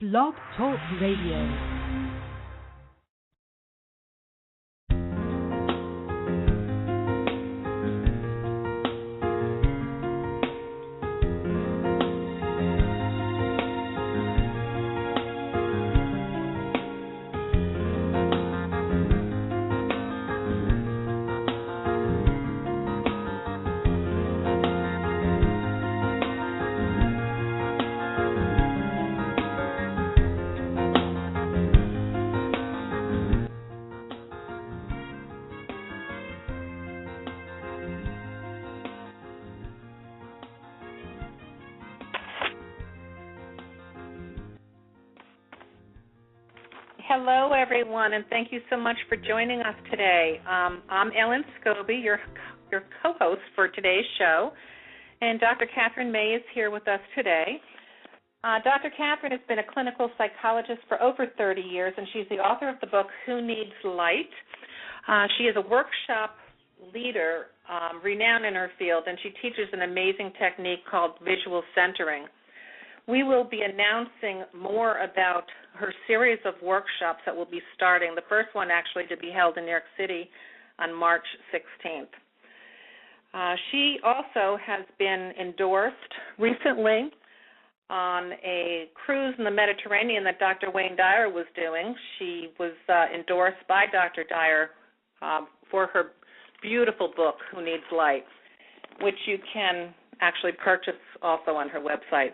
Blog Talk Radio. Hello, everyone, and thank you so much for joining us today. I'm Ellen Scobie, your co-host for today's show, and Dr. Kathryn May is here with us today. Dr. Kathryn has been a clinical psychologist for over 30 years, and she's the author of the book, Who Needs Light? She is a workshop leader renowned in her field, and she teaches an amazing technique called visual centering. We will be announcing more about her series of workshops that will be starting, the first one actually to be held in New York City on March 16th. She also has been endorsed recently on a cruise in the Mediterranean that Dr. Wayne Dyer was doing. She was endorsed by Dr. Dyer for her beautiful book, Who Needs Light, which you can actually purchase also on her website.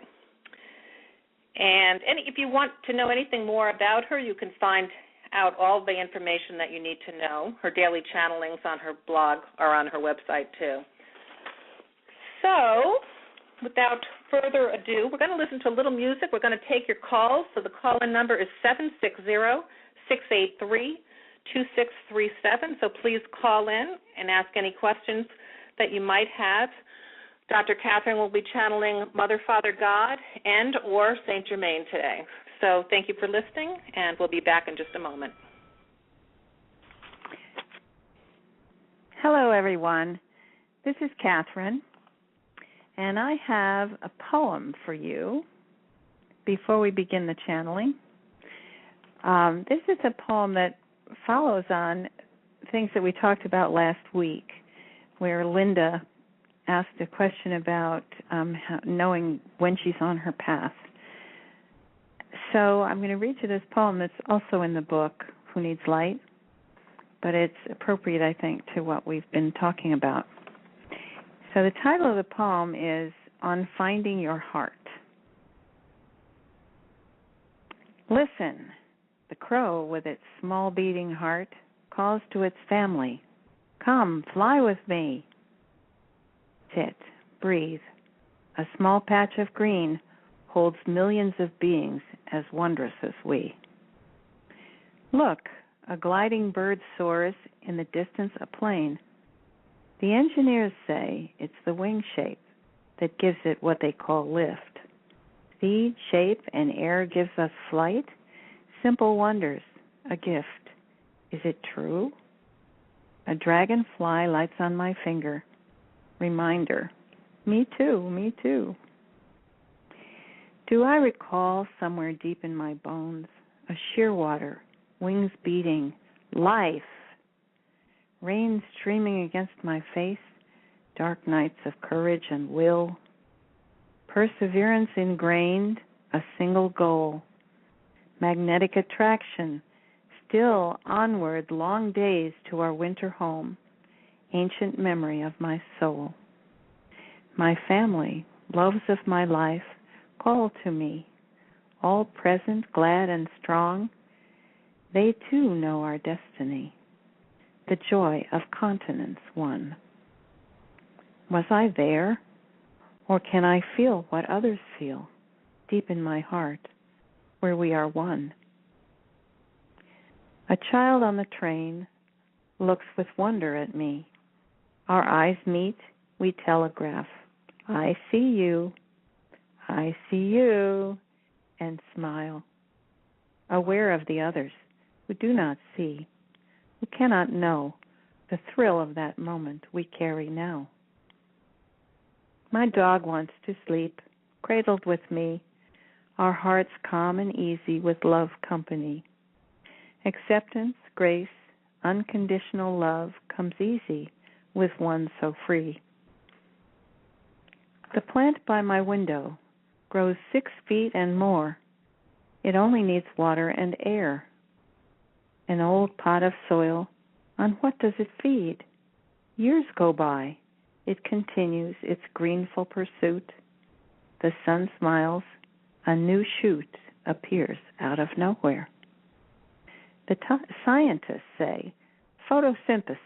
And if you want to know anything more about her, you can find out all the information that you need to know. Her daily channelings on her blog are on her website, too. So, without further ado, we're going to listen to a little music. We're going to take your calls. So the call-in number is 760-683-2637. So please call in and ask any questions that you might have. Dr. Kathryn will be channeling Mother, Father, God, and or Saint Germain today. So thank you for listening, and we'll be back in just a moment. Hello, everyone. This is Kathryn, and I have a poem for you before we begin the channeling. This is a poem that follows on things that we talked about last week, where Linda asked a question about knowing when she's on her path. So I'm going to read you this poem that's also in the book, Who Needs Light, but it's appropriate, I think, to what we've been talking about. So the title of the poem is On Finding Your Heart. Listen, the crow with its small beating heart calls to its family, come, fly with me. Sit, breathe. A small patch of green holds millions of beings as wondrous as we. Look, a gliding bird soars, in the distance a plane. The engineers say it's the wing shape that gives it what they call lift. Speed, shape, and air gives us flight. Simple wonders, a gift. Is it true? A dragonfly lights on my finger. Reminder, me too, me too. Do I recall somewhere deep in my bones a shearwater, wings beating, life, rain streaming against my face, dark nights of courage and will, perseverance ingrained, a single goal, magnetic attraction, still onward long days to our winter home, ancient memory of my soul. My family, loves of my life, call to me, all present, glad and strong. They too know our destiny, the joy of continents won. Was I there, or can I feel what others feel, deep in my heart, where we are one? A child on the train looks with wonder at me. Our eyes meet, we telegraph, I see you, and smile, aware of the others who do not see, who cannot know the thrill of that moment we carry now. My dog wants to sleep, cradled with me, our hearts calm and easy with love company. Acceptance, grace, unconditional love comes easy with one so free. The plant by my window grows 6 feet and more. It only needs water and air. An old pot of soil, on what does it feed? Years go by. It continues its greenful pursuit. The sun smiles. A new shoot appears out of nowhere. The scientists say photosynthesis.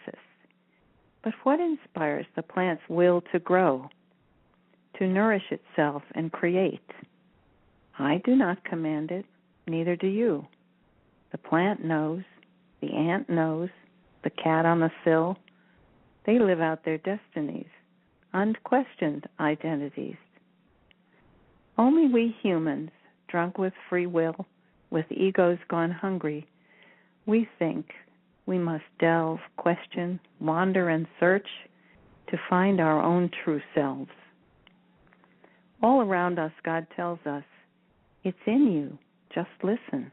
But what inspires the plant's will to grow, to nourish itself and create? I do not command it, neither do you. The plant knows, the ant knows, the cat on the sill. They live out their destinies, unquestioned identities. Only we humans, drunk with free will, with egos gone hungry, we think we must delve, question, wander, and search to find our own true selves. All around us, God tells us, it's in you, just listen.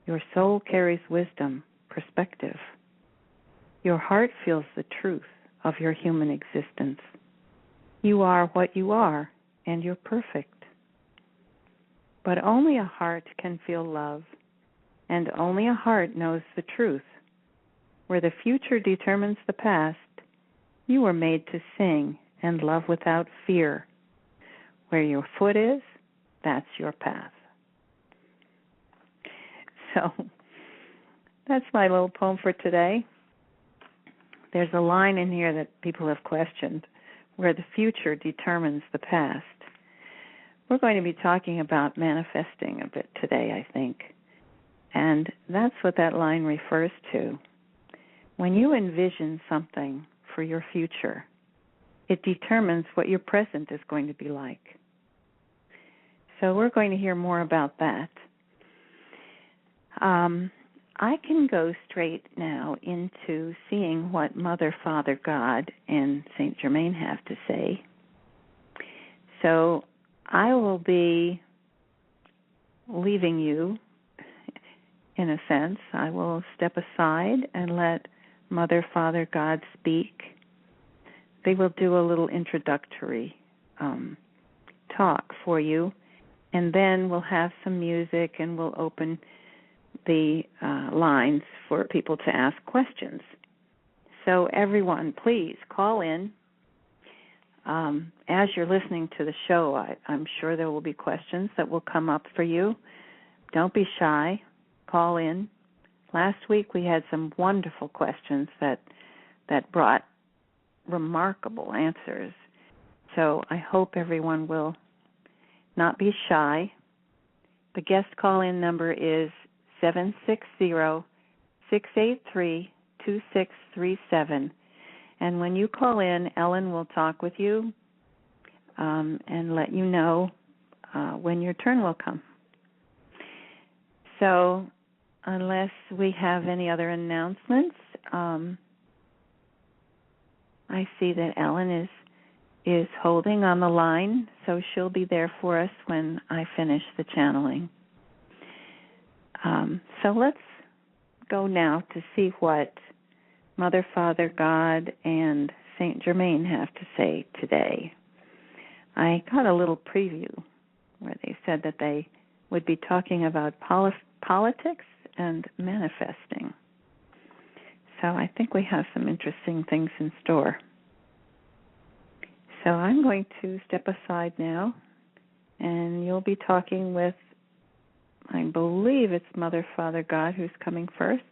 Your soul carries wisdom, perspective. Your heart feels the truth of your human existence. You are what you are, and you're perfect. But only a heart can feel love, and only a heart knows the truth. Where the future determines the past, you were made to sing and love without fear. Where your foot is, that's your path. So, that's my little poem for today. There's a line in here that people have questioned, where the future determines the past. We're going to be talking about manifesting a bit today, I think. And that's what that line refers to. When you envision something for your future, it determines what your present is going to be like. So we're going to hear more about that. I can go straight now into seeing what Mother, Father, God, and Saint Germain have to say. So I will be leaving you, in a sense. I will step aside and let Mother, Father, God speak. They will do a little introductory talk for you, and then we'll have some music and we'll open the lines for people to ask questions. So everyone, please call in. As you're listening to the show, I'm sure there will be questions that will come up for you. Don't be shy. Call in. Last week we had some wonderful questions that brought remarkable answers. So I hope everyone will not be shy. The guest call-in number is 760-683-2637. And when you call in, Ellen will talk with you and let you know when your turn will come. So unless we have any other announcements, I see that Ellen is holding on the line, so she'll be there for us when I finish the channeling. So let's go now to see what Mother, Father, God, and Saint Germain have to say today. I got a little preview where they said that they would be talking about politics and manifesting. So I think we have some interesting things in store. So I'm going to step aside now, and you'll be talking with, I believe it's Mother, Father, God who's coming first.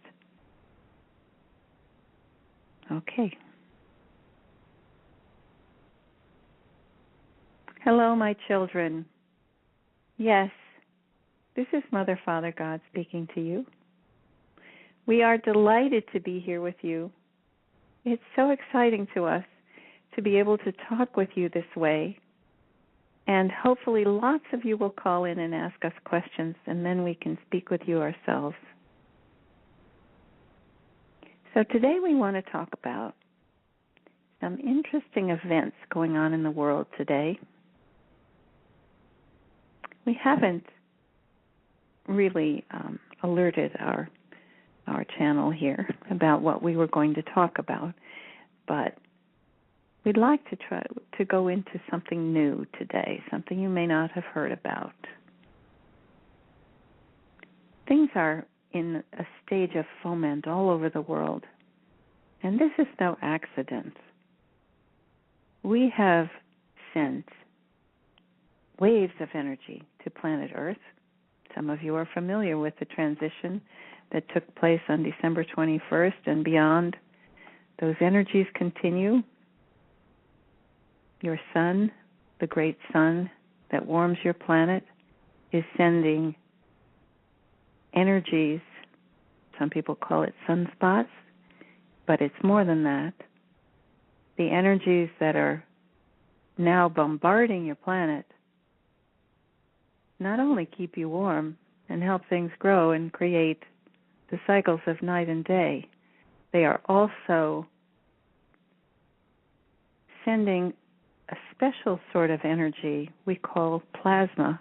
Okay. Hello, my children. Yes, this is Mother, Father, God speaking to you. We are delighted to be here with you. It's so exciting to us to be able to talk with you this way. And hopefully lots of you will call in and ask us questions, and then we can speak with you ourselves. So today we want to talk about some interesting events going on in the world today. we haven't really alerted our channel here about what we were going to talk about, but we'd like to try to go into something new today, something you may not have heard about. Things are in a stage of foment all over the world, and this is no accident. We have sent waves of energy to planet Earth. Some of you are familiar with the transition that took place on December 21st and beyond. Those energies continue. Your sun, the great sun that warms your planet, is sending energies. Some people call it sunspots, but it's more than that. The energies that are now bombarding your planet not only keep you warm and help things grow and create the cycles of night and day, they are also sending a special sort of energy we call plasma,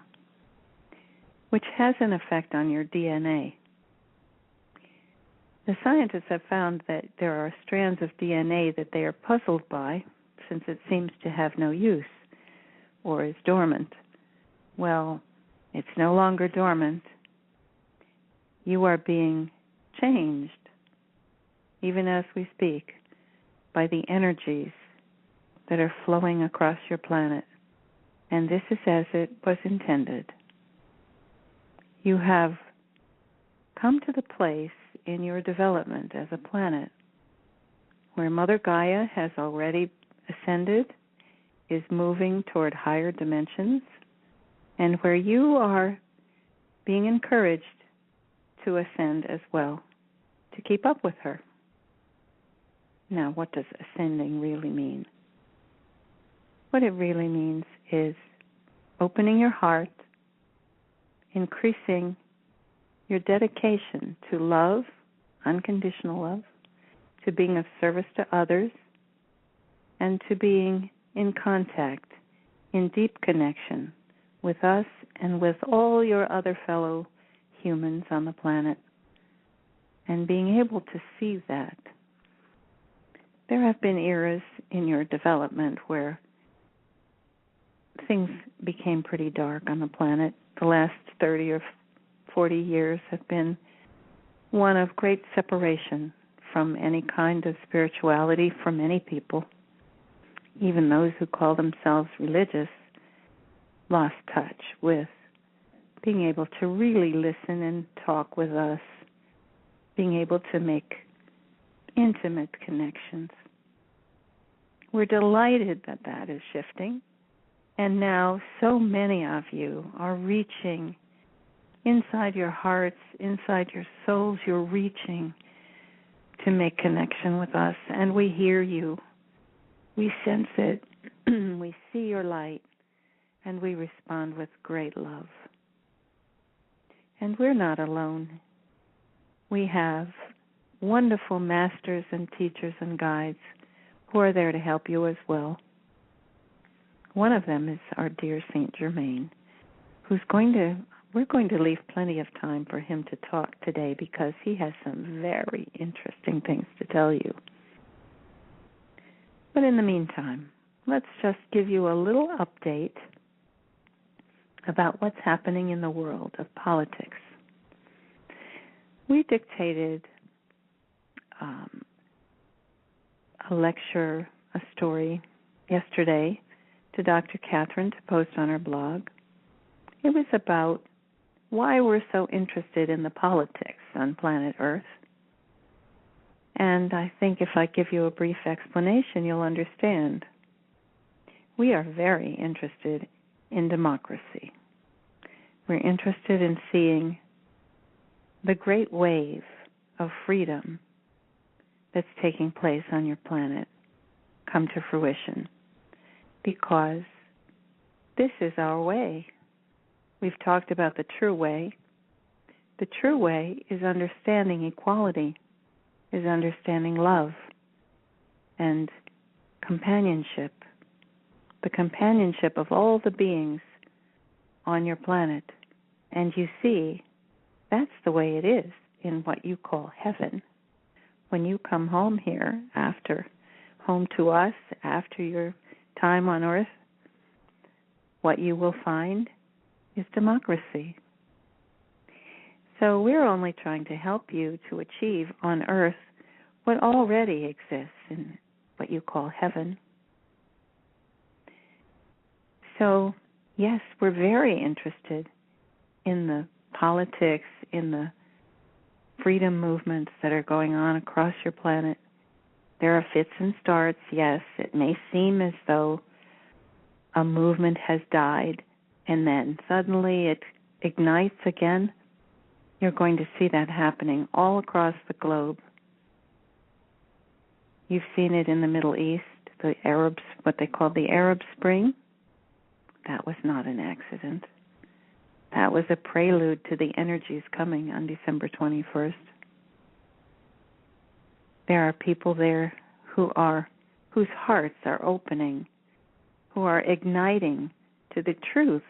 which has an effect on your DNA. The scientists have found that there are strands of DNA that they are puzzled by, since it seems to have no use or is dormant. Well, it's no longer dormant. You are being changed, even as we speak, by the energies that are flowing across your planet. And this is as it was intended. You have come to the place in your development as a planet where Mother Gaia has already ascended, is moving toward higher dimensions, and where you are being encouraged to ascend as well, to keep up with her. Now, what does ascending really mean? What it really means is opening your heart, increasing your dedication to love, unconditional love, to being of service to others, and to being in contact, in deep connection with us and with all your other fellow humans on the planet, and being able to see that. There have been eras in your development where things became pretty dark on the planet. The last 30 or 40 years have been one of great separation from any kind of spirituality for many people. Even those who call themselves religious lost touch with being able to really listen and talk with us, being able to make intimate connections. We're delighted that that is shifting, and now so many of you are reaching inside your hearts, inside your souls. You're reaching to make connection with us, and we hear you. We sense it. We see your light, and we respond with great love. And we're not alone. We have wonderful masters and teachers and guides who are there to help you as well. One of them is our dear Saint Germain, we're going to leave plenty of time for him to talk today because he has some very interesting things to tell you. But in the meantime, let's just give you a little update about what's happening in the world of politics. We dictated a lecture, a story yesterday to Dr. Kathryn to post on her blog. It was about why we're so interested in the politics on planet Earth. And I think if I give you a brief explanation, you'll understand. We are very interested in democracy. We're interested in seeing the great wave of freedom that's taking place on your planet come to fruition, because this is our way. We've talked about the true way. The true way is understanding equality, is understanding love and companionship, the companionship of all the beings on your planet, and you see that's the way it is in what you call heaven. When you come home here, home to us, after your time on Earth, what you will find is democracy. So we're only trying to help you to achieve on Earth what already exists in what you call heaven. So, yes, we're very interested in the politics, in the freedom movements that are going on across your planet. There are fits and starts, yes. It may seem as though a movement has died and then suddenly it ignites again. You're going to see that happening all across the globe. You've seen it in the Middle East, the Arabs, what they call the Arab Spring. That was not an accident. That was a prelude to the energies coming on December 21st. There are people there whose hearts are opening, who are igniting to the truth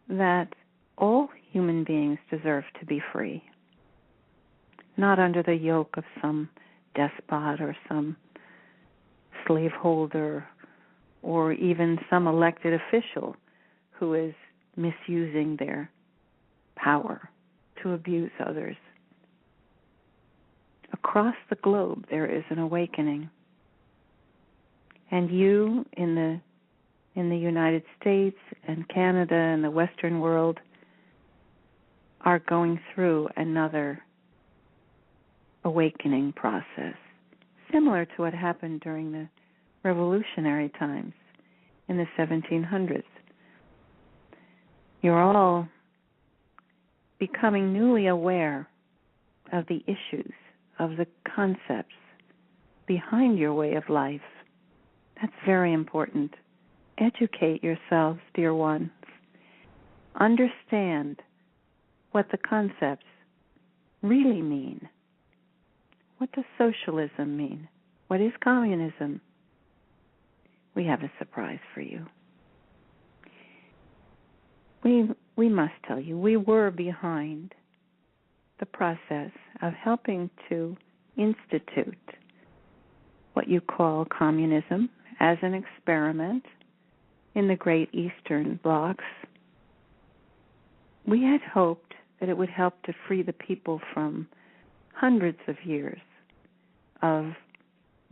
that all human beings deserve to be free, not under the yoke of some despot or some slaveholder or even some elected official who is misusing their power to abuse others. Across the globe, there is an awakening. And you in the United States and Canada and the Western world are going through another awakening process, similar to what happened during the revolutionary times in the 1700s. You're all becoming newly aware of the issues, of the concepts behind your way of life. That's very important. Educate yourselves, dear ones. Understand what the concepts really mean. What does socialism mean? What is communism? We have a surprise for you. We must tell you, we were behind the process of helping to institute what you call communism as an experiment in the great Eastern blocs. We had hoped that it would help to free the people from hundreds of years of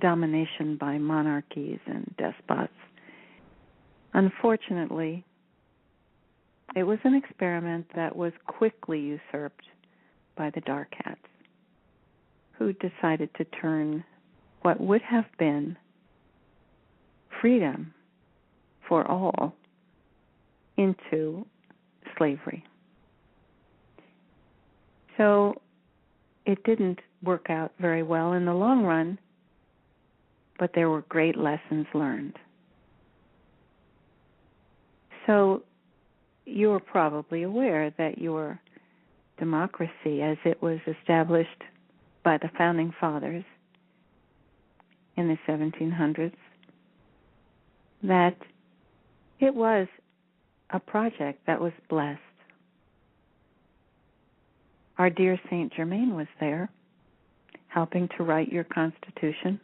domination by monarchies and despots. Unfortunately, it was an experiment that was quickly usurped by the Dark Hats, who decided to turn what would have been freedom for all into slavery. So it didn't work out very well in the long run, but there were great lessons learned. So you're probably aware that your democracy, as it was established by the Founding Fathers in the 1700s, that it was a project that was blessed. Our dear Saint Germain was there, helping to write your Constitution.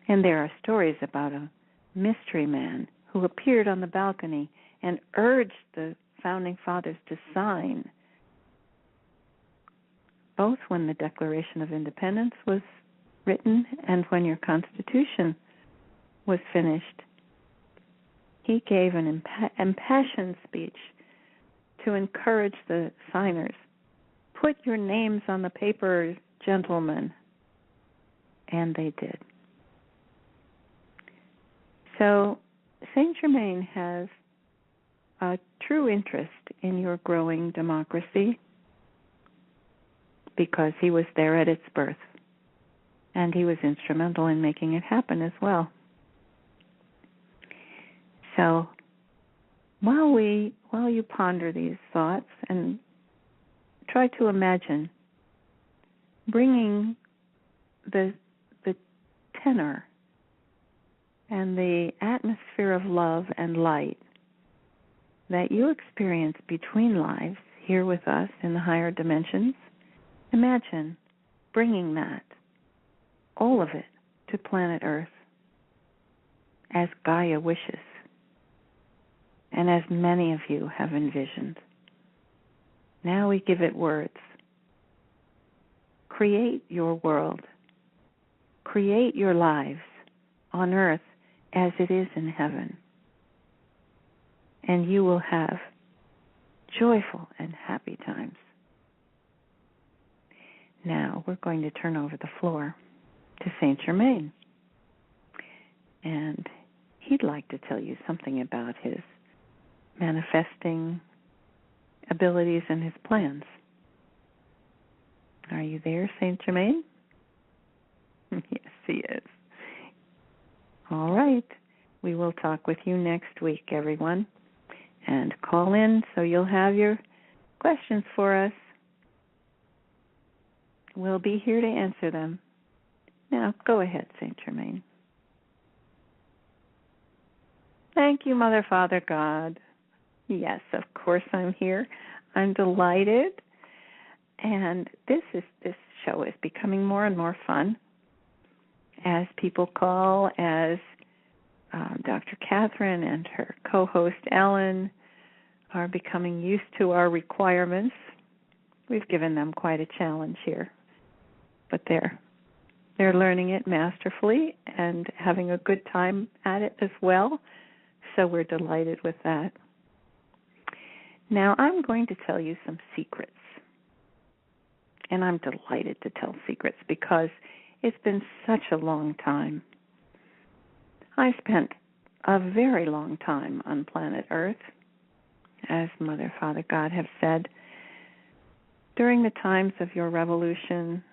And there are stories about a mystery man who appeared on the balcony and urged the Founding Fathers to sign, both when the Declaration of Independence was written and when your Constitution was finished. He gave an impassioned speech to encourage the signers. Put your names on the paper, gentlemen. And they did. So Saint Germain has a true interest in your growing democracy because he was there at its birth, and he was instrumental in making it happen as well. So while you ponder these thoughts and try to imagine bringing the tenor and the atmosphere of love and light that you experience between lives here with us in the higher dimensions, imagine bringing that, all of it, to planet Earth as Gaia wishes and as many of you have envisioned. Now we give it words. Create your world. Create your lives on Earth as it is in heaven. And you will have joyful and happy times. Now we're going to turn over the floor to Saint Germain. And he'd like to tell you something about his manifesting abilities and his plans. Are you there, Saint Germain? Yes, he is. All right. We will talk with you next week, everyone. And call in so you'll have your questions for us. We'll be here to answer them. Now, go ahead, Saint Germain. Thank you, Mother, Father, God. Yes, of course I'm here. I'm delighted. And this show is becoming more and more fun as people call, as Dr. Kathryn and her co-host Ellen are becoming used to our requirements. We've given them quite a challenge here, but they're learning it masterfully and having a good time at it as well, so we're delighted with that. Now I'm going to tell you some secrets, and I'm delighted to tell secrets because it's been such a long time. I spent a very long time on planet Earth, as Mother, Father, God have said. During the times of your revolution,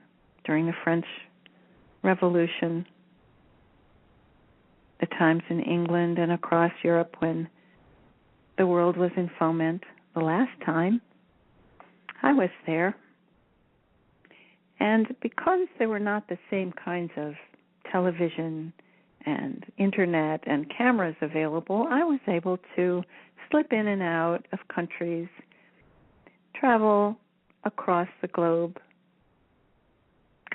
during the French Revolution, the times in England and across Europe when the world was in foment, the last time, I was there. And because there were not the same kinds of television and internet and cameras available, I was able to slip in and out of countries, travel across the globe,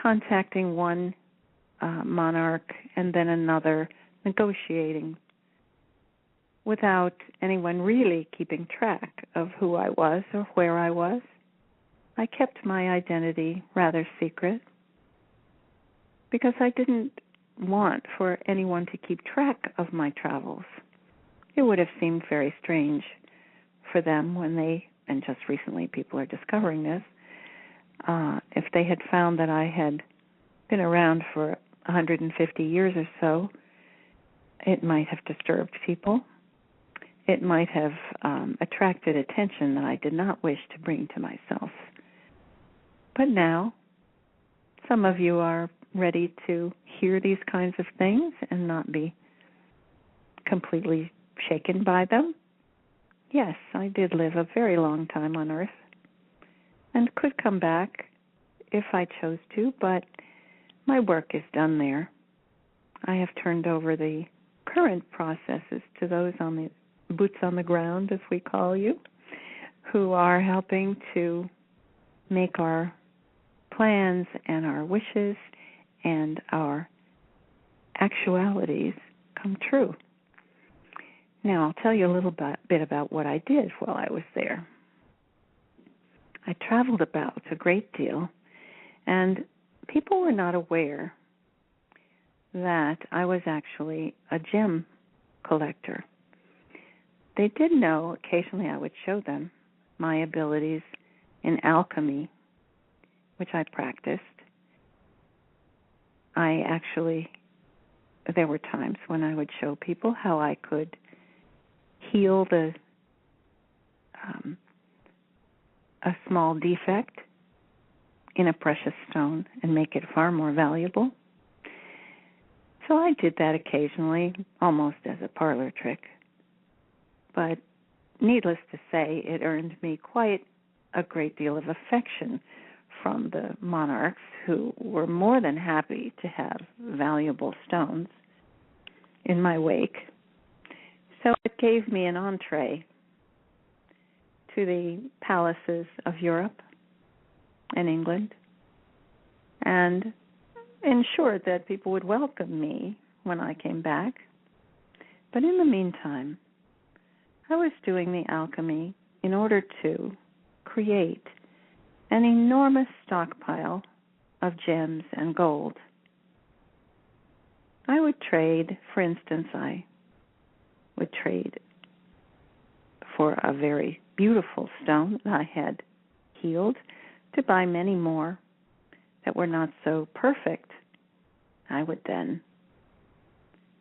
contacting one monarch and then another, negotiating without anyone really keeping track of who I was or where I was. I kept my identity rather secret because I didn't want for anyone to keep track of my travels. It would have seemed very strange for them when they, and just recently people are discovering this, if they had found that I had been around for 150 years or so, it might have disturbed people. It might have attracted attention that I did not wish to bring to myself. But now, some of you are ready to hear these kinds of things and not be completely shaken by them. Yes, I did live a very long time on Earth and could come back if I chose to, but my work is done there. I have turned over the current processes to those on the boots on the ground, as we call you, who are helping to make our plans and our wishes and our actualities come true. Now, I'll tell you a little bit about what I did while I was there. I traveled about a great deal, and people were not aware that I was actually a gem collector. They did know occasionally I would show them my abilities in alchemy, which I practiced. There were times when I would show people how I could heal a small defect in a precious stone and make it far more valuable. So I did that occasionally, almost as a parlor trick. But needless to say, it earned me quite a great deal of affection from the monarchs, who were more than happy to have valuable stones in my wake. So it gave me an entree to the palaces of Europe and England and ensured that people would welcome me when I came back. But in the meantime, I was doing the alchemy in order to create an enormous stockpile of gems and gold. I would trade, for instance, I would trade for a very beautiful stone that I had healed to buy many more that were not so perfect. I would then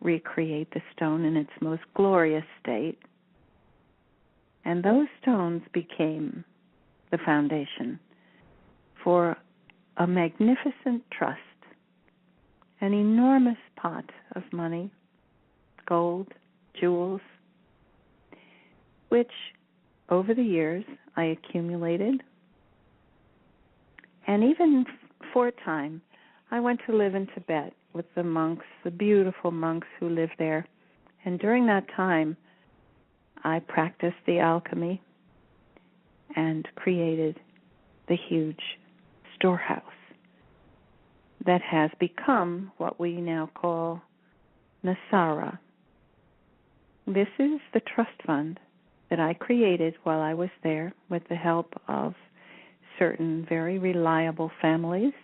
recreate the stone in its most glorious state, and those stones became the foundation for a magnificent trust, an enormous pot of money, gold, jewels, which over the years I accumulated. And even for a time, I went to live in Tibet with the monks, the beautiful monks who live there. And during that time, I practiced the alchemy and created the huge storehouse that has become what we now call Nasara. This is the trust fund that I created while I was there with the help of certain very reliable families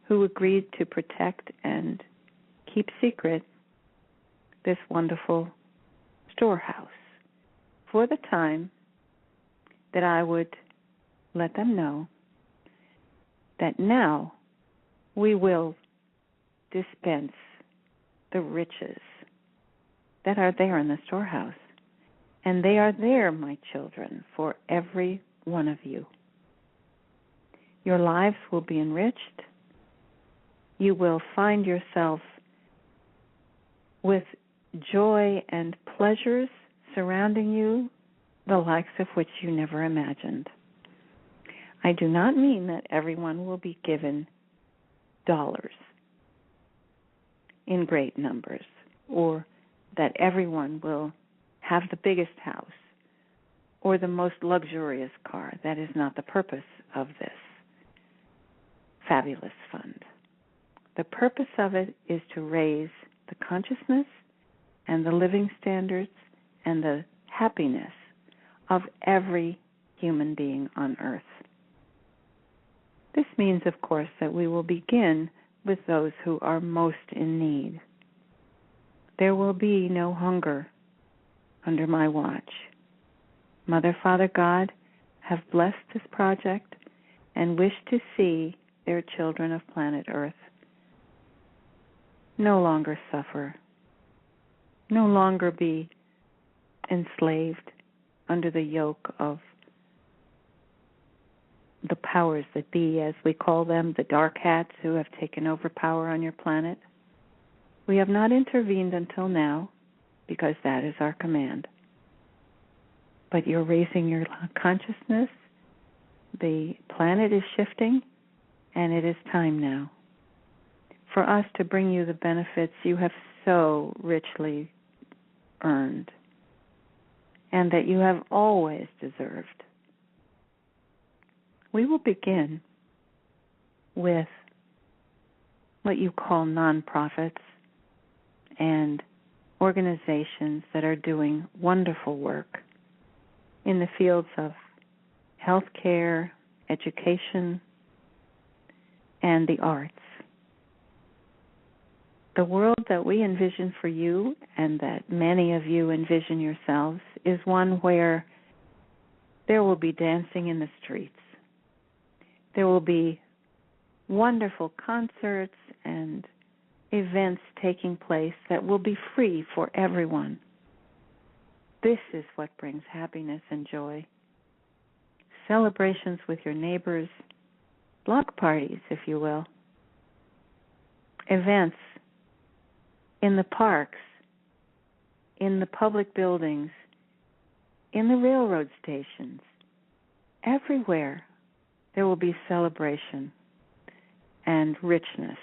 who agreed to protect and keep secret this wonderful storehouse for the time that I would let them know that now we will dispense the riches that are there in the storehouse. And they are there, my children, for every one of you. Your lives will be enriched. You will find yourself with joy and pleasures surrounding you, the likes of which you never imagined. I do not mean that everyone will be given dollars in great numbers, or that everyone will have the biggest house or the most luxurious car. That is not the purpose of this fabulous fund. The purpose of it is to raise the consciousness and the living standards and the happiness of every human being on earth. This means, of course, that we will begin with those who are most in need. There will be no hunger under my watch. Mother, Father, God have blessed this project and wish to see their children of planet Earth no longer suffer, no longer be enslaved under the yoke of the powers that be, as we call them, the dark hats who have taken over power on your planet. We have not intervened until now because that is our command. But you're raising your consciousness. The planet is shifting, and it is time now for us to bring you the benefits you have so richly earned and that you have always deserved. We will begin with what you call nonprofits and organizations that are doing wonderful work in the fields of healthcare, education, and the arts. The world that we envision for you and that many of you envision yourselves is one where there will be dancing in the streets. There will be wonderful concerts and events taking place that will be free for everyone. This is what brings happiness and joy. Celebrations with your neighbors, block parties, if you will. Events in the parks, in the public buildings, in the railroad stations. Everywhere there will be celebration and richness.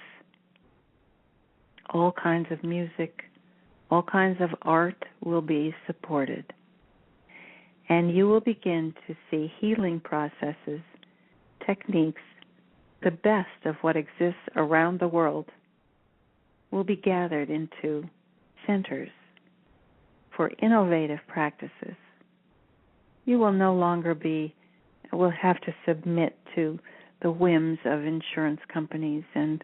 All kinds of music, all kinds of art will be supported. and you will begin to see healing processes, techniques, the best of what exists around the world will be gathered into centers for innovative practices. You will no longer will have to submit to the whims of insurance companies and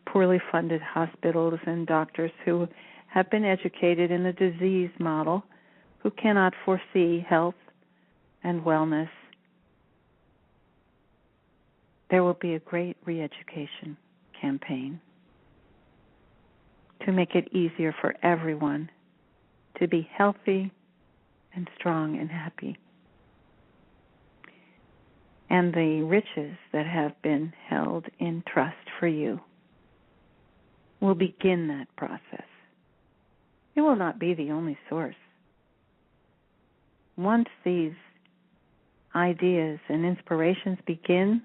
poorly funded hospitals and doctors who have been educated in the disease model, who cannot foresee health and wellness. There will be a great re-education campaign to make it easier for everyone to be healthy and strong and happy. And the riches that have been held in trust for you will begin that process. It will not be the only source. Once these ideas and inspirations begin,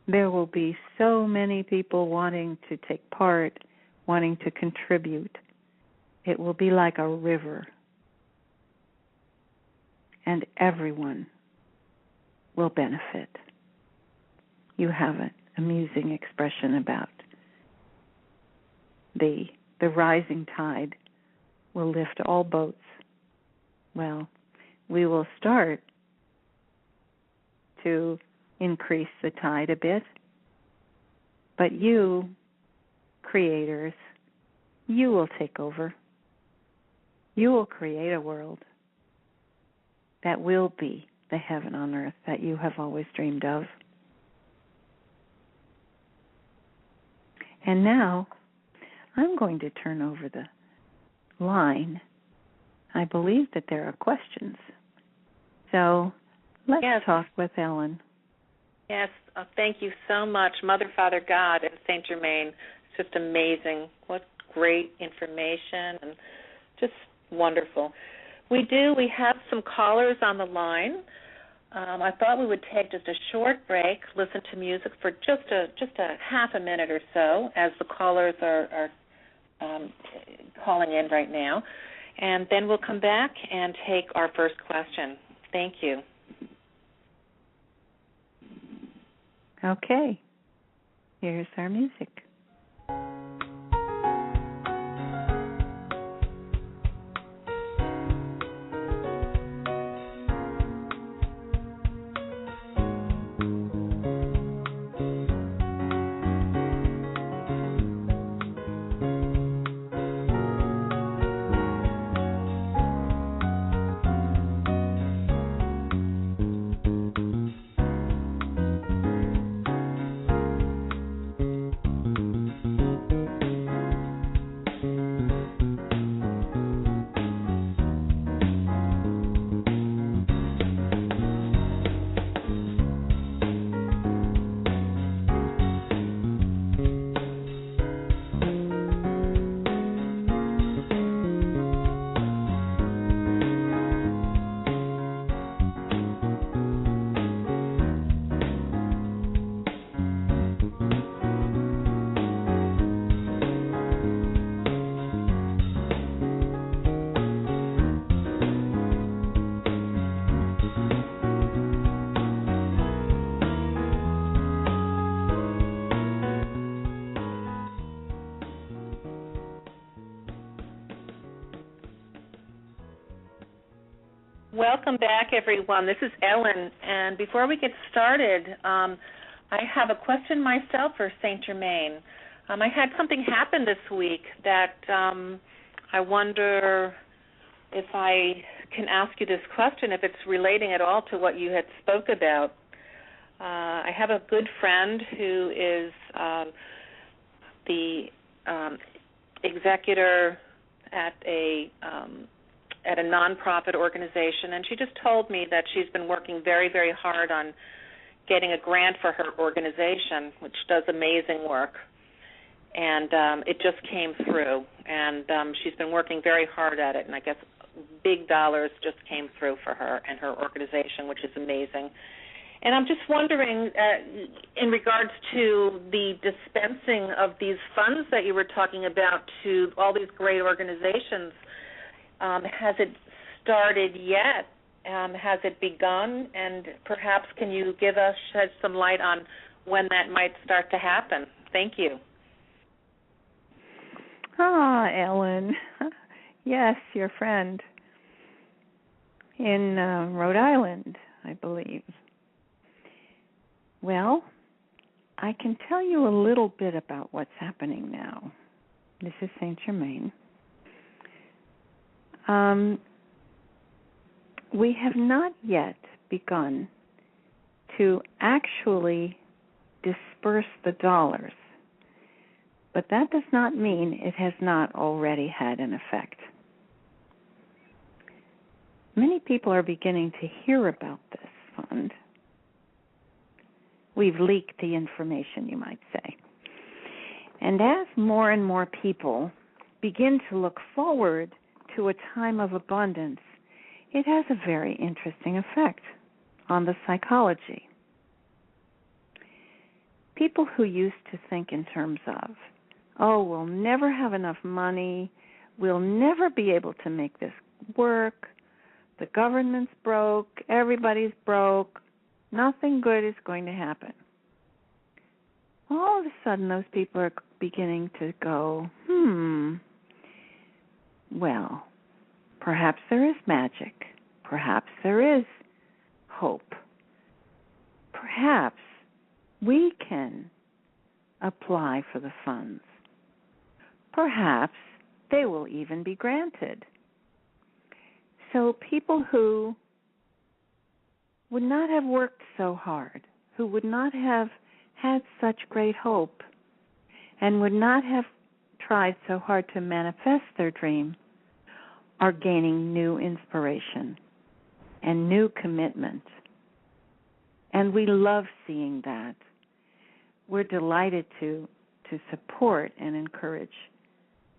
there will be so many people wanting to take part, wanting to contribute. It will be like a river, and everyone will benefit. You have an amusing expression about the rising tide will lift all boats. Well, we will start to increase the tide a bit, but you, creators, you will take over. You will create a world that will be the heaven on earth that you have always dreamed of. And now, I'm going to turn over the line. I believe that there are questions. So let's talk with Ellen. Yes, thank you so much, Mother, Father, God, and Saint Germain. It's just amazing. What great information and just wonderful. We have some callers on the line. I thought we would take just a short break, listen to music for just a half a minute or so as the callers are calling in right now. And then we'll come back and take our first question. Thank you. Okay. Here's our music. Welcome back, everyone. This is Ellen, and before we get started, I have a question myself for Saint Germain. I had something happen this week that I wonder if I can ask you this question, if it's relating at all to what you had spoke about. I have a good friend who is the executor at a nonprofit organization, and she just told me that she's been working very, very hard on getting a grant for her organization, which does amazing work. And it just came through, and she's been working very hard at it, and I guess big dollars just came through for her and her organization, which is amazing. And I'm just wondering, in regards to the dispensing of these funds that you were talking about to all these great organizations, has it started yet Has it begun? And perhaps can you shed some light on when that might start to happen? Thank you. Ah, Ellen. Yes, your friend in Rhode Island, I believe. Well, I can tell you a little bit about what's happening now. This is Saint Germain. We have not yet begun to actually disperse the dollars, but that does not mean it has not already had an effect. Many people are beginning to hear about this fund. We've leaked the information, you might say. And as more and more people begin to look forward to a time of abundance, it has a very interesting effect on the psychology. People who used to think in terms of, oh, we'll never have enough money, we'll never be able to make this work, the government's broke, everybody's broke, nothing good is going to happen. All of a sudden, those people are beginning to go, well, perhaps there is magic. Perhaps there is hope. Perhaps we can apply for the funds. Perhaps they will even be granted. So people who would not have worked so hard, who would not have had such great hope, and would not have tried so hard to manifest their dream, are gaining new inspiration and new commitment. And we love seeing that. We're delighted to support and encourage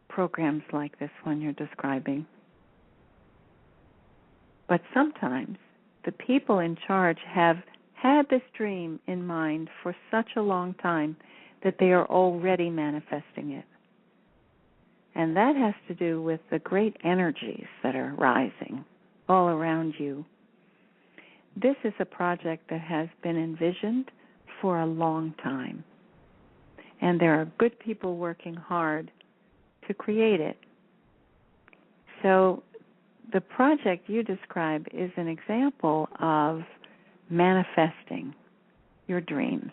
programs like this one you're describing. But sometimes the people in charge have had this dream in mind for such a long time that they are already manifesting it. And that has to do with the great energies that are rising all around you. This is a project that has been envisioned for a long time. And there are good people working hard to create it. So the project you describe is an example of manifesting your dreams,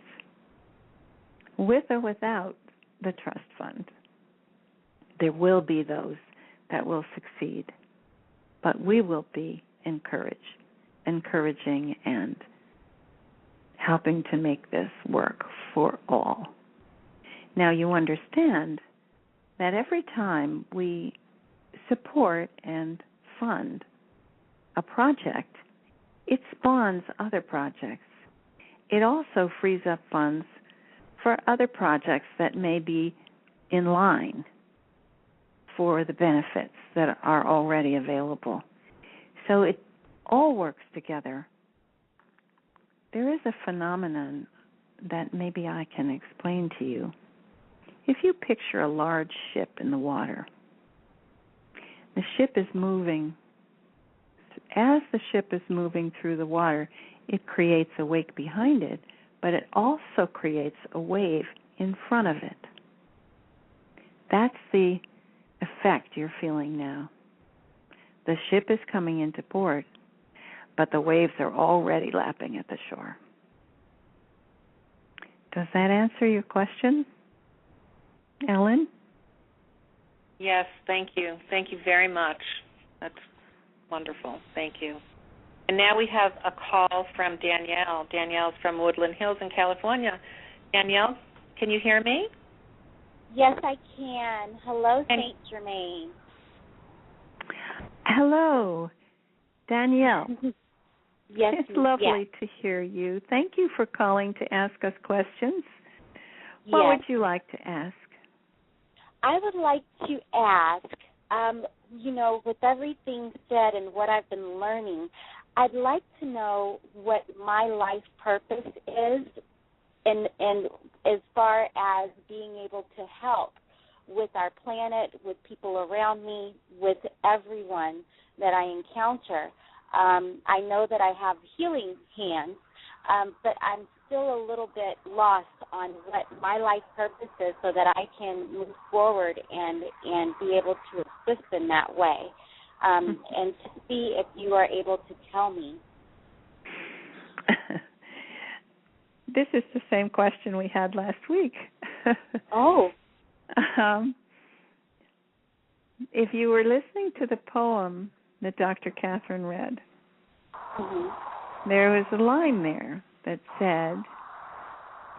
with or without the trust fund. There will be those that will succeed, but we will be encouraging and helping to make this work for all. Now, you understand that every time we support and fund a project, it spawns other projects. It also frees up funds for other projects that may be in line for the benefits that are already available. So it all works together. There is a phenomenon that maybe I can explain to you. If you picture a large ship in the water, the ship is moving. As the ship is moving through the water, it creates a wake behind it, but it also creates a wave in front of it. That's the effect you're feeling now. The ship is coming into port, but the waves are already lapping at the shore. Does that answer your question, Ellen? Yes, thank you. Thank you very much. That's wonderful. Thank you. And now we have a call from Danielle. Danielle's from Woodland Hills in California. Danielle, can you hear me? Yes, I can. Hello, Saint Germain. Hello, Danielle. Yes, it's lovely to hear you. Thank you for calling to ask us questions. What would you like to ask? I would like to ask, with everything said and what I've been learning, I'd like to know what my life purpose is, and as far as being able to help with our planet, with people around me, with everyone that I encounter. I know that I have healing hands, but I'm still a little bit lost on what my life purpose is so that I can move forward and be able to assist in that way. And to see if you are able to tell me. This is the same question we had last week. Oh. If you were listening to the poem that Dr. Kathryn read, there was a line there that said,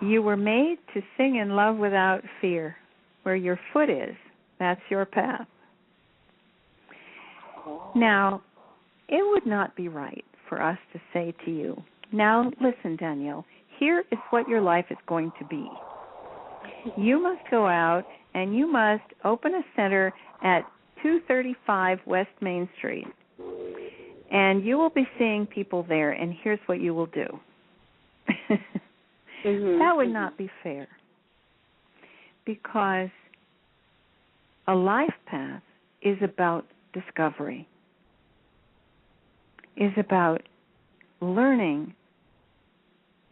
"You were made to sing in love without fear. Where your foot is, that's your path." Now, it would not be right for us to say to you, "Now, listen, Danielle, here is what your life is going to be. You must go out and you must open a center at 235 West Main Street, and you will be seeing people there, and here's what you will do." That would not be fair, because a life path is about discovery, is about learning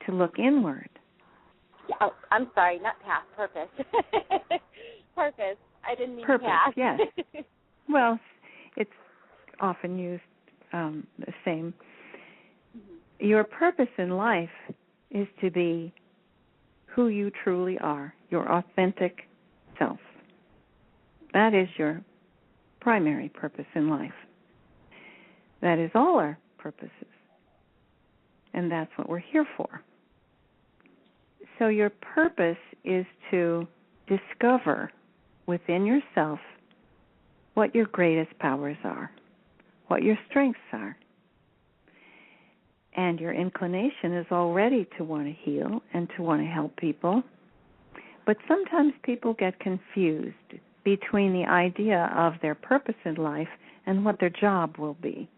to look inward. Oh, I'm sorry, not path, purpose. Purpose. I didn't mean purpose, path. Yes. Well, it's often used the same. Your purpose in life is to be who you truly are, your authentic self. That is your primary purpose in life. That is all our purposes. And that's what we're here for. So your purpose is to discover within yourself what your greatest powers are, what your strengths are. And your inclination is already to want to heal and to want to help people. But sometimes people get confused between the idea of their purpose in life and what their job will be.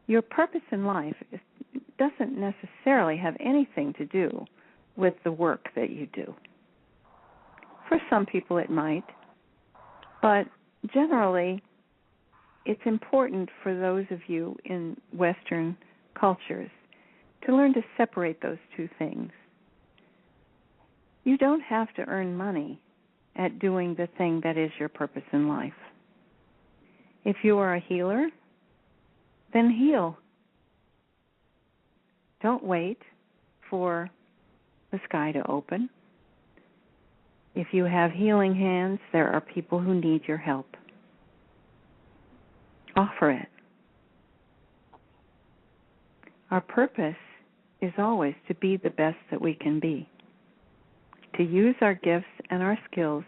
Your purpose in life doesn't necessarily have anything to do with the work that you do. For some people it might, but generally it's important for those of you in Western cultures to learn to separate those two things. You don't have to earn money at doing the thing that is your purpose in life. If you are a healer, then heal. Don't wait for the sky to open. If you have healing hands, there are people who need your help. Offer it. Our purpose is always to be the best that we can be, to use our gifts and our skills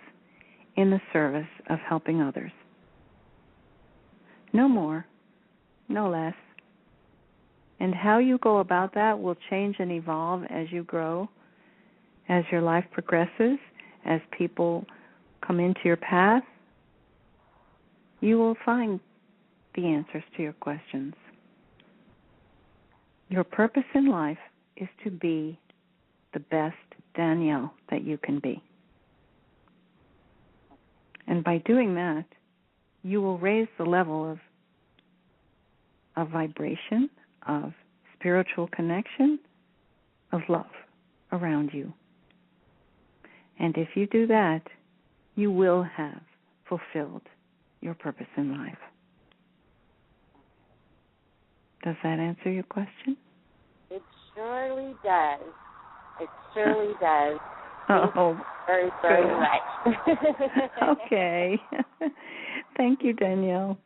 in the service of helping others. No more, no less. And how you go about that will change and evolve as you grow, as your life progresses, as people come into your path. You will find the answers to your questions. Your purpose in life is to be the best Danielle that you can be. And by doing that, you will raise the level of vibration, of spiritual connection, of love around you. And if you do that, you will have fulfilled your purpose in life. Does that answer your question? It surely does. It surely does. Oh, very, very much. Okay. Thank you, Danielle.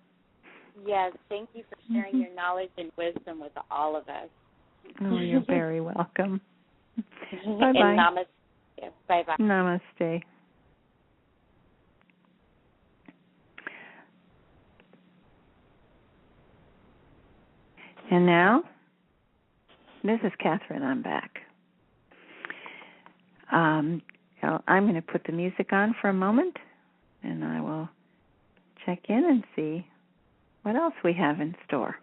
Yes, thank you for sharing your knowledge and wisdom with all of us. Oh, you're very welcome. Bye-bye. And namaste. Bye-bye. Namaste. And now, this is Kathryn. I'm back. I'm going to put the music on for a moment, and I will check in and see what else we have in store.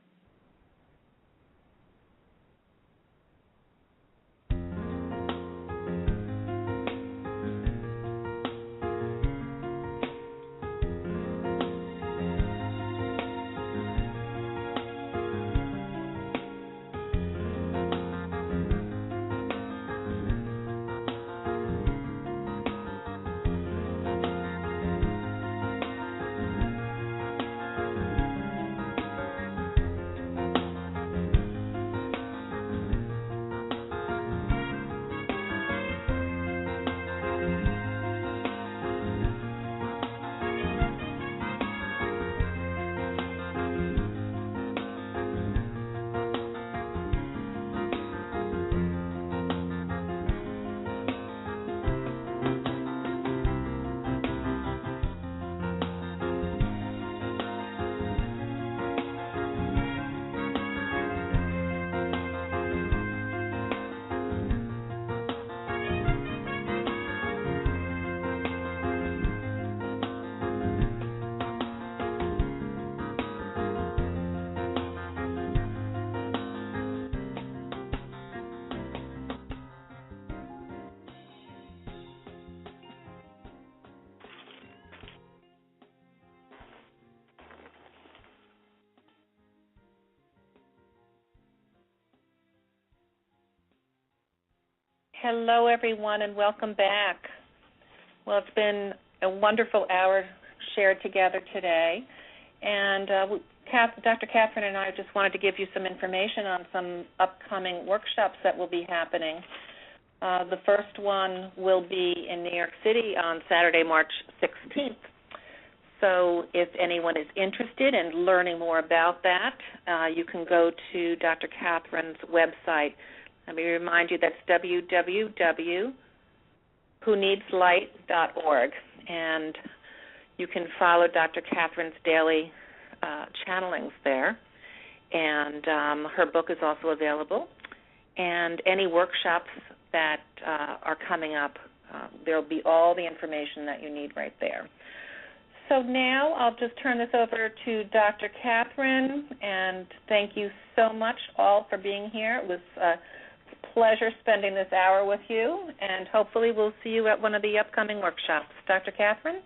Hello, everyone, and welcome back. Well, it's been a wonderful hour shared together today, and Dr. Kathryn and I just wanted to give you some information on some upcoming workshops that will be happening. The first one will be in New York City on Saturday, March 16th. So if anyone is interested in learning more about that, you can go to Dr. Kathryn's website. Let me remind you, that's www.whoneedslight.org, and you can follow Dr. Kathryn's daily channelings there, and her book is also available, and any workshops that are coming up, there will be all the information that you need right there. So now I'll just turn this over to Dr. Kathryn, and thank you so much all for being here. It was a pleasure spending this hour with you, and hopefully we'll see you at one of the upcoming workshops. Dr. Kathryn?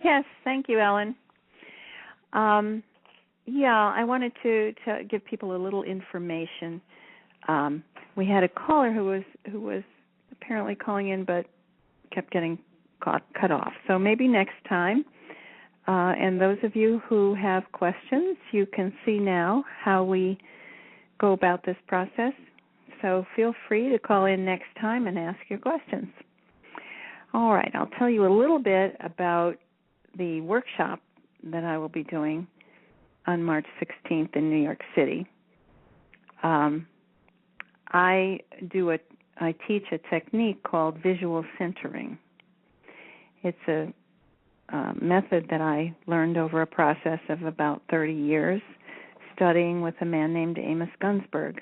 Yes, thank you, Ellen. I wanted to give people a little information. We had a caller who was apparently calling in but kept getting cut off. So maybe next time. And those of you who have questions, you can see now how we go about this process. So feel free to call in next time and ask your questions. All right, I'll tell you a little bit about the workshop that I will be doing on March 16th in New York City. I teach a technique called visual centering. It's a method that I learned over a process of about 30 years studying with a man named Amos Gunsberg.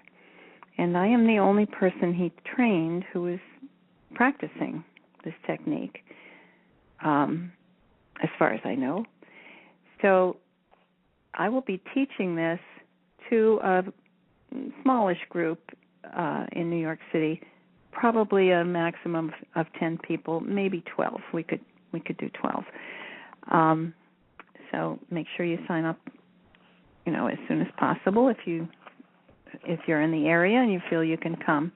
And I am the only person he trained who is practicing this technique, as far as I know. So I will be teaching this to a smallish group in New York City, probably a maximum of 10 people, maybe 12. We could do 12. So make sure you sign up, as soon as possible if you're in the area and you feel you can come.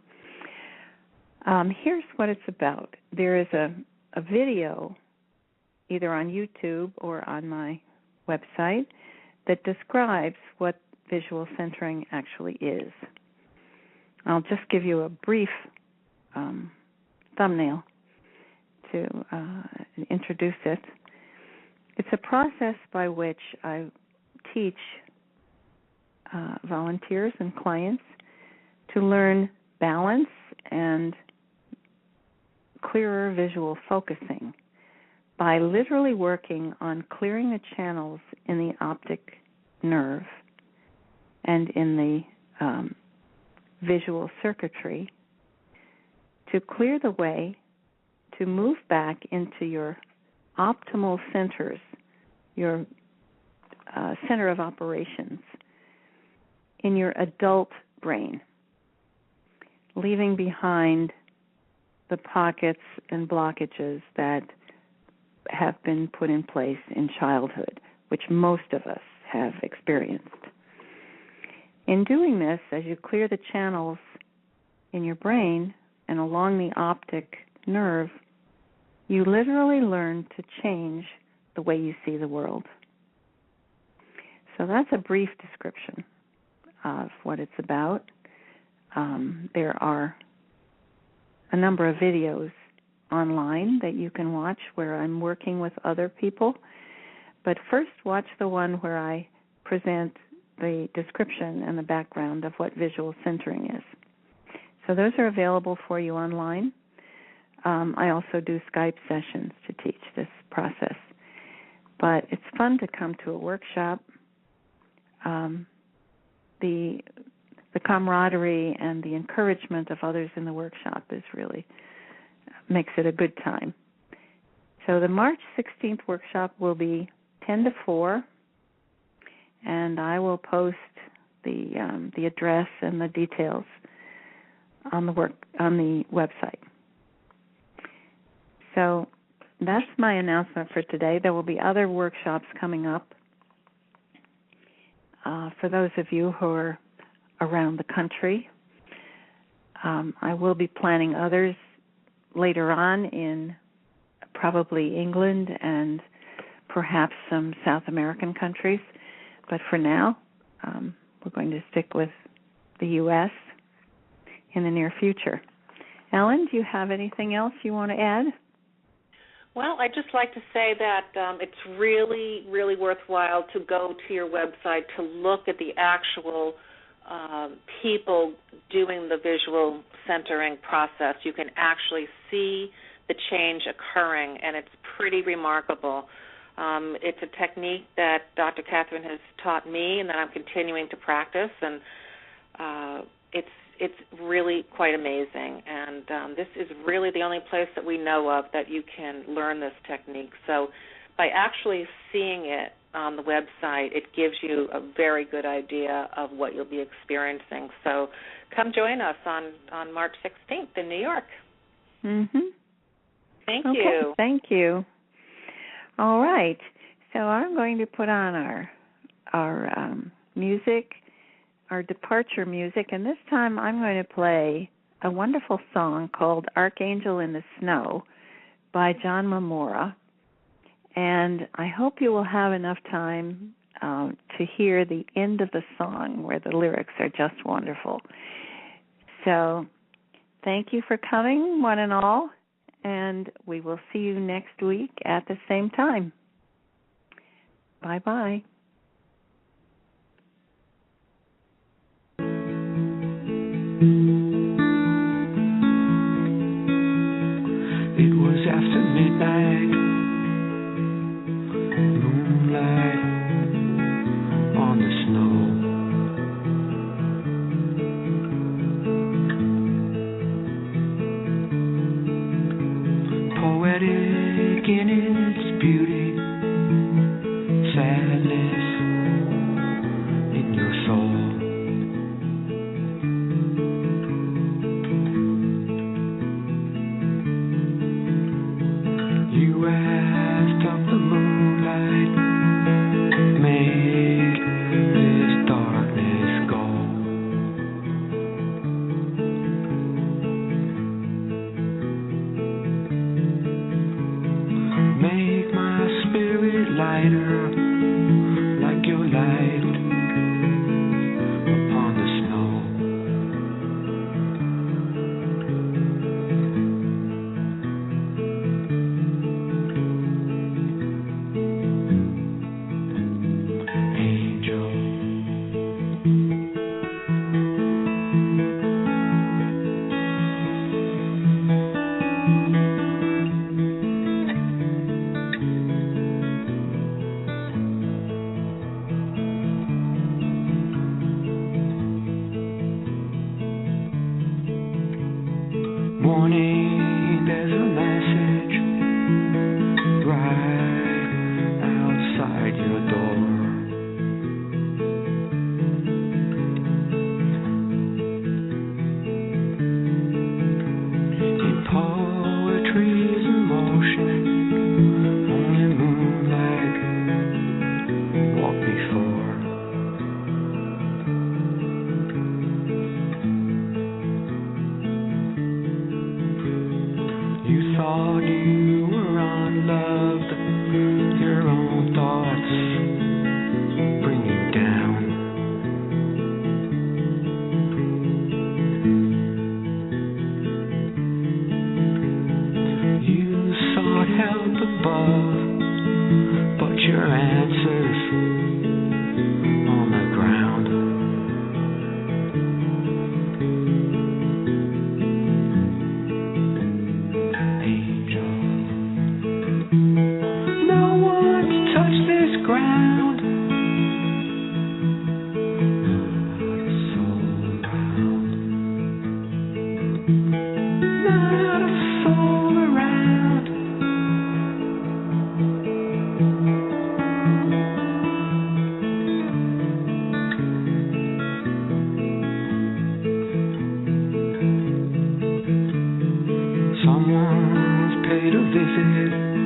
Here's what it's about. There is a video either on YouTube or on my website that describes what visual centering actually is. I'll just give you a brief thumbnail to introduce it. It's a process by which I teach volunteers and clients to learn balance and clearer visual focusing by literally working on clearing the channels in the optic nerve and in the visual circuitry to clear the way to move back into your optimal centers, your center of operations in your adult brain, leaving behind the pockets and blockages that have been put in place in childhood, which most of us have experienced. In doing this, as you clear the channels in your brain and along the optic nerve, you literally learn to change the way you see the world. So that's a brief description of what it's about. There are a number of videos online that you can watch where I'm working with other people. But first, watch the one where I present the description and the background of what visual centering is. So those are available for you online. I also do Skype sessions to teach this process. But it's fun to come to a workshop. The camaraderie and the encouragement of others in the workshop is really makes it a good time. So the March 16th workshop will be 10 to 4, and I will post the address and the details on the website. So that's my announcement for today. There will be other workshops coming up for those of you who are around the country. I will be planning others later on in probably England and perhaps some South American countries. But for now, we're going to stick with the U.S. in the near future. Ellen, do you have anything else you want to add? Well, I'd just like to say that it's really, really worthwhile to go to your website to look at the actual people doing the visual centering process. You can actually see the change occurring, and it's pretty remarkable. It's a technique that Dr. Kathryn has taught me and that I'm continuing to practice, and it's really quite amazing. And this is really the only place that we know of that you can learn this technique. So by actually seeing it on the website, it gives you a very good idea of what you'll be experiencing. So come join us on March 16th in New York. Thank you. Thank you. All right. So I'm going to put on our music, our departure music, and this time I'm going to play a wonderful song called Archangel in the Snow by John Mamora. And I hope you will have enough time to hear the end of the song where the lyrics are just wonderful. So thank you for coming, one and all, and we will see you next week at the same time. Bye-bye. It was after midnight, moonlight on the snow. Poetic in its beauty, sadness in your soul. You asked of the moonlight, make this darkness go. Make my spirit lighter, like your light upon the snow. Angel, warning, there's a message right outside your door. In poetry's emotion, only moonlight walk before. You thought you were unloved, your own thoughts bring you down. You sought help above, but your answers on the ground. Angel, no one's touched this ground. Not a soul around. Not a soul around. Someone's paid a visit